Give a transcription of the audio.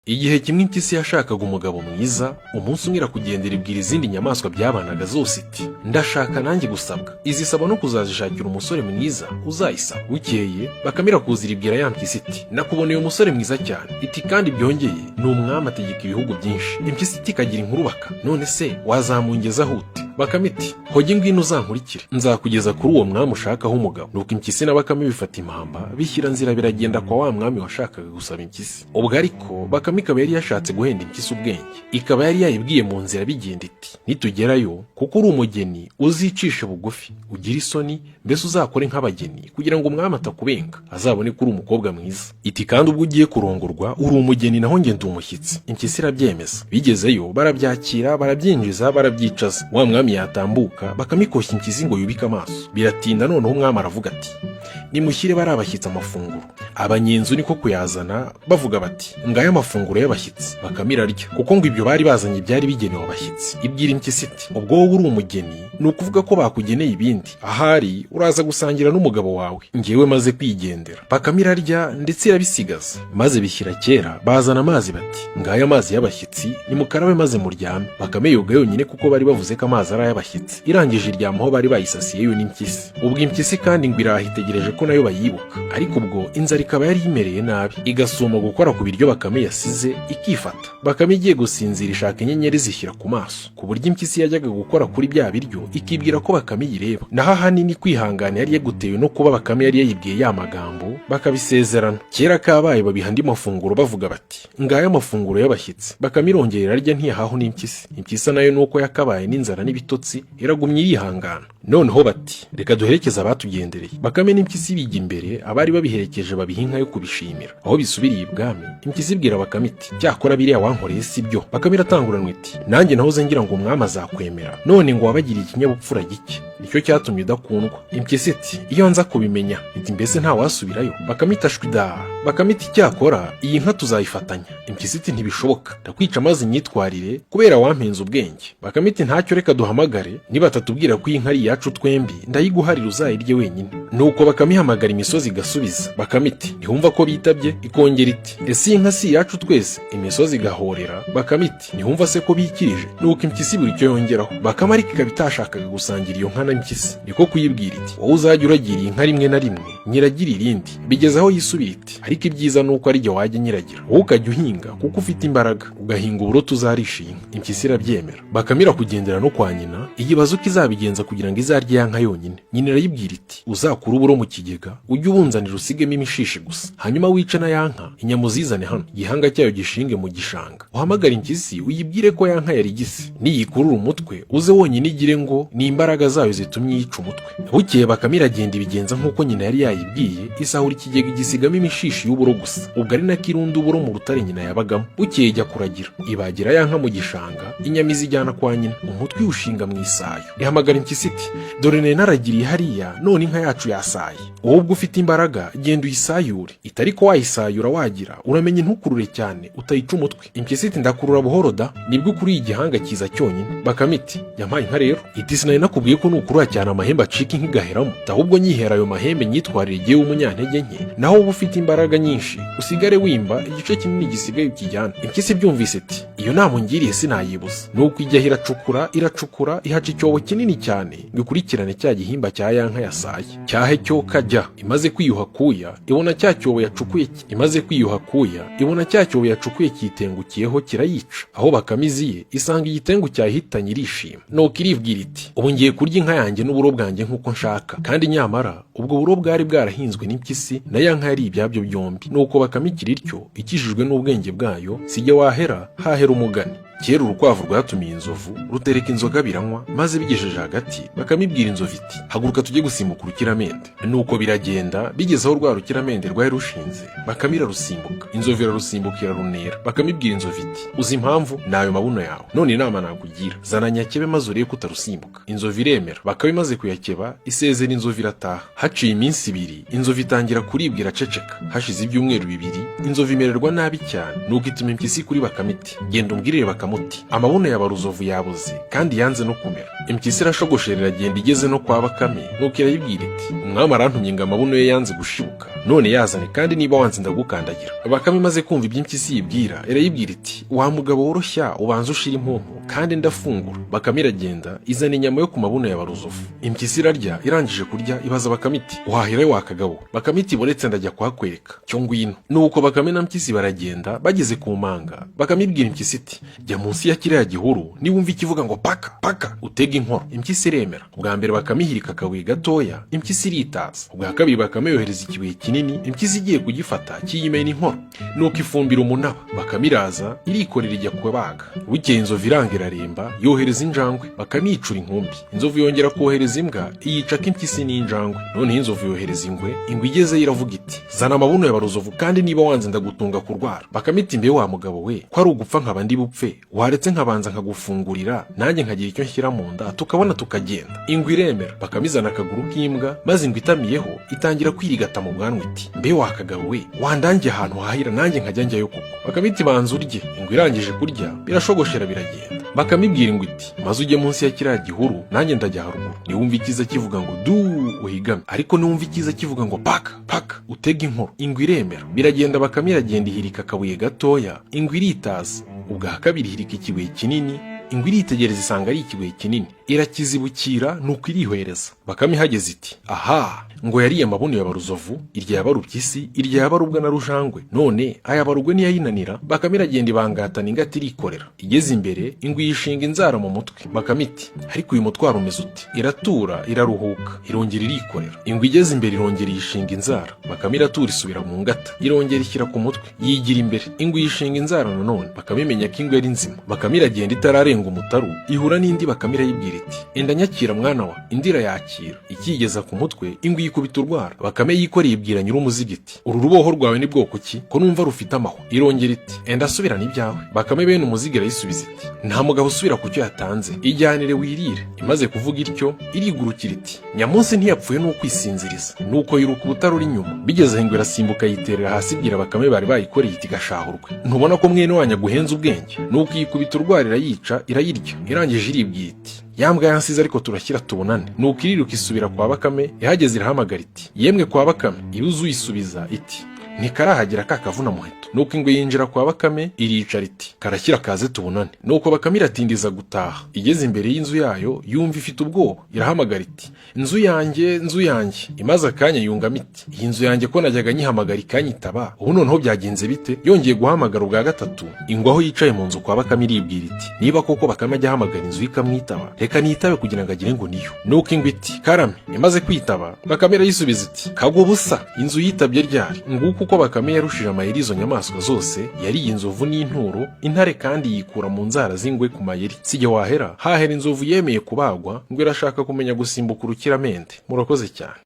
Igihe kimwe impyisi yashakaga umugabo mwiza, umunsi umwe irakugendera ibwira izindi nyamaswa byabanaga zose iti ndashaka nanjye gusabwa, izisaba no kuzazishakira umusore mwiza uzayisaba. Bukeye Bakame irakuzira ibwira ya mpyisi iti nakuboneye umusore mwiza cyane, iti kandi byongeye ni umwami ategeka ibihugu byinshi. Impyisi iti ikagira inkuru Baka, none se wazamungezaho ute? Bakame iti hoge ngwino uzankurikire, nzakugeza kuri uwo mwami ushakaho umugabo. Nuko impyisi na Bakame bifata impamba bishyira nzira biragenda kwa wa mwami washakaga gusaba impyisi. Ubwo ariko Bakame ikaba yari yashatse guhenda impyisi ubwenge, ikaba yari yayibwiye mu nzira bigenda iti nitugerayo kuko uri umugeni uzicishe bugufi ugira isoni, mbese uzakore nk'abageni kugira ngo umwami atakubenga azabone ko uri umukobwa mwiza. Iti kandi ubwo ugiye kurongorwa uri umugeni naho nge ndi umushyitsi. Impyisi irabyemeza. Bigezeyo barabyakira barabyinjiza barabyicaza. Wa mwami yatambuka Bakame ikoshya impyisi ngo yubike amaso. Biratinda noneho umwami aravuga ati nimushyire bari abashyitsi amafunguro. Abanyenzu niko kuyazana bavuga bati ngaya amafunguro y'abashyitsi. Bakame irarya kuko ngo ibyo bari bazanye byari bigenewe abashyitsi. Ibwira impyisi iti ubwo wowe uri umugeni ni ukuvuga ko bakugeneye ibindi, ahari uraza gusangira n'umugabo wawe, ngewe maze kwigendera. Bakame irarya ndetse irabisigaza, maze bishyira kera bazana amazi bati ngaya amazi y'abashyitsi nimukarabe maze muryame. Bakame yoga yonyine kuko bari bavuze ko amazi ari ay'abashyitsi. Irangije iryamaho bari bayisasiyeyo n'impyisi. Ubwo impyisi kandi ngo irahitegereje ko nayo bayibuka, ariko ubwo inzara ikaba yari yimereye nabi, igasuma gukora ku biryo Bakame yasize ikifata. Bakame igiye gusinzira ishaka inyenyeri zishyira ku maso, ku buryo impyisi yajyaga gukora kuri bya biryo ikibwira ko Bakame yireba. Naho ahanini kwihangana yari yagutewe no kuba Bakame yari yayibwiye ya magambo bakabisezerana. Kera kabaye babiha andi mafunguro bavuga bati ngaya amafunguro y'abashyitsi. Bakame irongera irarya ntiyahaho n'impyisi. Impyisi nayo nuko yakabaye n'inzara n'ibitotsi iragumye yihangana. Noneho bati reka duherekeze abatugendereye. Bakame n'impyisi bijya imbere, abari babiherekeje babiha inka yo kubishimira. Aho bisubiriye ibwami impyisi ibwira Bakame iti cyakora biriya wankoreye si byo. Bakame iratanguranwa iti nanjye nahoze ngira ngo umwami azakwemera, none ngo wabagiriye ikinyabupfura gike nicyo cyatumye udakundwa. Impyisi iti iyo nza kubimenya iti mbese nta wasubirayo. Bakame itashwi da. Bakame iti cyakora iyi nka tuzayifatanya. Impyisi iti ntibishoboka, ndakwica maze imyitwarire kubera wampenze ubwenge. Bakame iti ntacyo reka duhamagare, nibatatubwira ko iyi nka ari iyacu twembi ndayiguharira uzayirye wenyine. Nuko Bakame ihamagara imisozi igasubiza. Bakame iti ntihumva ko bitabye, ikongera iti ese iyi nka si iyacu twese? Imisozi igahorera. Bakame iti ntihumva se ko bikirije? Nuko impyisi buri icyo yongeraho. Bakame ariko ikaba itashakaga gusangira iyo nka na impyisi, niko kuyibwira iti wowe uzajya uragira iyi nka rimwe na rimwe nyiragira irindi. Bigeze aho yisubira iti ariko ibyiza nuko ari jye wajya nyiragira, wowe ukajya uhinga kuko ufite imbaraga, ugahinga uburo tuzarisha iyi nka. Impyisi irabyemera. Bakame irakugendera no kwa nyina iyibaza uko izabigenza kugira ngo izarye ya nka yonyine. Nyina irayibwira iti uzakura uburo mu kigega ujye ubunzanira usigemo imishishi gusa, hanyuma wice na ya nka inyama uzizane hano, igihanga cyayo gishinge mu gishanga. Uhamagara impyisi uyibwire ko ya nka yari igise, niyikurura umutwe uze wonyine igire ngo ni imbaraga zayo zitumye yica umutwe. Bukeye Bakame iragenda ibigenza nk'uko nyina yari yayibwiye, isahura ikigega igisigamo imishishi y'uburo gusa. Ubwo ari nako irunda uburo mu rutare nyina yabagamo. Bukeye ijya kuragira, ibagira ya nka mu gishanga, inyama izijyana kwa nyina, umutwe iwushinga mu isayo. Ihamagara impyisi iti dore nari naragiriye hariya, none inka yacu yasaye, wowe ubwo ufite imbaraga genda uyisayure. Itari ko wayisayura wagira uramenye ntukurure cyane utayica umutwe. Impyisi iti ndakurura buhoro da, nibwo ukuriye igihanga kiza cyonyine. Bakame iti yampaye inka rero? Iti sinari nakubwiye ko nukurura cyane amahembe acika inka igaheramo, ahubwo nyihera ayo mahembe nyitwarire igihe w'umunyantege nke, naho uba ufite imbaraga nyinshi usigare wimba igice kinini gisigaye ukijyana. Impyisi byumvise iti iyo nama ungiriye sinayibuza. Nuko ijyaho iracukura ihaca icyobo kinini cyane ngo ikurikirane cya gihimba cya ya nka yasaye. Cyahe cyo kajya imaze kwiyuha kuya ibona cya cyobo yacukuye kitengukiyeho kirayica. Aho Bakame iziye isanga igitengu cyahitanye irishima. Nuko iribwira iti ubu ngiye kurya inka yanjye n'uburo bwanjye nk'uko nshaka. Kandi nyamara ubwo buro bwari bwarahinzwe n'impyisi na ya nka yari ibyabyo byombi. Nuko Bakame igira ityo ikijijwe n'ubwenge bwayo, sijya wahera hahera umugani. Kera urukwavu rwatumiye inzovu rutereka inzoga biranywa, maze bigejeje hagati Bakame ibwira inzovu iti haguruka tujye gusimbuka urukiramende. Nuko biragenda, bigeze aho rwa rukiramende rwari rushinze Bakame irarusimbuka. Inzovu irarusimbuka irarunera. Bakame ibwira inzovu iti uzi impamvu? Nayo mabuno yawe, none inama nakugira zana nyakebe maze urebe ko utarusimbuka. Inzovu iremera. Bakame imaze kuyakeba isezera inzovu irataha. Haciye iminsi ibiri inzovu itangira kuribwa iraceceka. Hashize ibyumweru bibiri inzovu imererwa nabi cyane. Nuko ituma impyisi kuri Bakame iti genda umbwirire Bakame uti amabuno ya baruzovu yabuze kandi yanze no kumera. Impyisi irashogosherera agenda igeze no kwa Bakame. Nuko irayibwira iti umwami arantumye ngo amabuno ye yanze gushibuka, none yazane kandi niba wanze ndagukandagira. Bakame imaze kumva ibyo impyisi yibwira irayibwira iti wa mugabo woroshya ubanza ushira impumpu kandi ndafungura. Bakame iragenda izana inyama yo ku mabuno ya Baruzovu. Impyisi irarya irangije kurya ibaza Bakame iti wahira wa kagabo. Bakame iti buretse ndajya kuhakwereka cyo ngwino. Nuko Bakame na Mpyisi baragenda bageze ku manga. Bakame ibwira Impyisi iti jya munsi ya kiriya gihuru niwumva ikivuga ngo paka paka utega inkoro. Impyisi iremera. Ubwa mbere Bakame ihirika akabuye gatoya, Impyisi iritaza. Ubwa kabiri Bakame yohereza ikibuye kinini, Impyisi igiye kugifata kiyimena inkoro. Nuko ifumbira umunaba. Bakame iraza irikorera ijya kubaga. Bukeye inzovu iranga iraremba yohereza injangwe. Bakame yicura inkumbi. Inzovu yongera kohereza imbwa iyicaka Impyisi n'injangwe. Noneho inzovu yohereza ingwe. Ingwe igezeyo iravuga iti zana amabuno ya Baruzovu kandi niba wanze ndagutunga kurwara. Bakame iti mbe wa mugabo we ko ari ugupfa nkaba ndi bupfe waretse nkabanza nkagufungurira nanjye nkagira icyo nshyira mu nda tukabona tukagenda. Ingwe iremera. Bakame izana akaguru k'imbwa maze ingwe itamiyeho itangira kwirigata mu bwanwa iti mbe wa kagabo we wandangiye ahantu hahira nanjye nkajya njyayo koko. Bakame iti banza urye. Ingwe irangije kurya birashogoshera biragenda. Bakame ibwira ingwe iti maze ujye munsi ya kiriya gihuru nanjye ndajya haruguru. Niwumva ikiza kivuga ngo du uhigame, ariko niwumva ikiza kivuga ngo paka paka utega inkoro. Ingwe iremera. Biragenda. Bakame iragenda ihirika akabuye gatoya, ingwe iritaza. Ubwa kabiri ihirika ikibuye kinini, ingwe iritegereza isanga ari ikibuye kinini, irakizibukira nuko irihwereza. Bakame ihageze iti aha ngo yariye amabuno ya Baruzovu, irya yabarupyisi, irya yabarubwa na Rujangwe, none ayabarugwe ntiyayinanira. Bakame iragenda ibangatana ingata irikorera. Igeze imbere ingwe yishinga inzara mu mutwe. Bakame iti ariko uyu mutwaro umeze uti? Iratura iraruhuka irongera irikorera. Ingwe igeze imbere irongera yishinga inzara. Bakame iratura isubira mu ngata irongera ishyira ku mutwe yigira imbere. Ingwe yishinga inzara nanone. Bakame imenya ko ingwe ari nzima. Bakame iragenda itararenga umutaru ihura n'indi. Bakame irayibwira iti enda nyakira mwana wa. Indi irayakira. Ikigeza ku mutwe ingwe yikubita urwara. Bakame yikoreye ibwira nyir'umuzigo iti uru ruboho rwawe ni bwoko ki ko numva rufite amahwa? Irongera iti enda subirana ibyawe. Bakame bene umuzigo irayisubiza iti nta mugabo usubira ku cyo yatanze, ijyanire wirire. Imaze kuvuga ityo irigurukira iti nyamunsi ntiyapfuye no kwisinziriza. Nuko yiruka ubutaro uri inyuma. Bigeze ingwe irasimbuka yiterera hasi ibwira Bakame bari bayikoreye iti gashahurwe ntubona ko mwene wanyu guhenza ubwenge? Nuko yikubita urwara irayica irayirya. Irangije iribwira iti yambwa yansize ariko turashyira tubonane. Nuko iriruka isubira kwa Bakame. Ihageze irahamagara iti yemwe kwa Bakame. Iruzu uyisubiza iti ntikarahagira ka kavuna muheto. Nuko ingwe yinjira kwa Bakame iricara iti karashyira kaze tubonane. Nuko Bakame iratindiza gutaha. Igeze imbere y'inzu yayo yumva ifite ubwoba irahamagara iti inzu yanjye nzu yanjye. Imaze akanya yungama iti iyi nzu yanjye ko najyaga nyihamagara ikanyitaba ubu noneho byagenze bite? Yongeye guhamagara ubwa gatatu ingwe aho yicaye mu nzu kwa Bakame iribwira iti niba koko Bakame ajya ahamagara inzu ikamwitaba reka nitabe kugira ngo agire ngo niyo. Nuko ingwe iti karame. Imaze kwitaba Bakame irayisubiza iti kagwa ubusa inzu yitabye ryari? Nguko uko Bakame yarushije amayeri izo nyamaswa zose. Yariye inzovu n'inturo, intare kandi yikura mu nzara z'ingwe ku mayeri. Sijye wahera hahera inzovu yemeye kubagwa. Ingwe irashaka kumenya gusimbuka urukiramende. Murakoze cyane.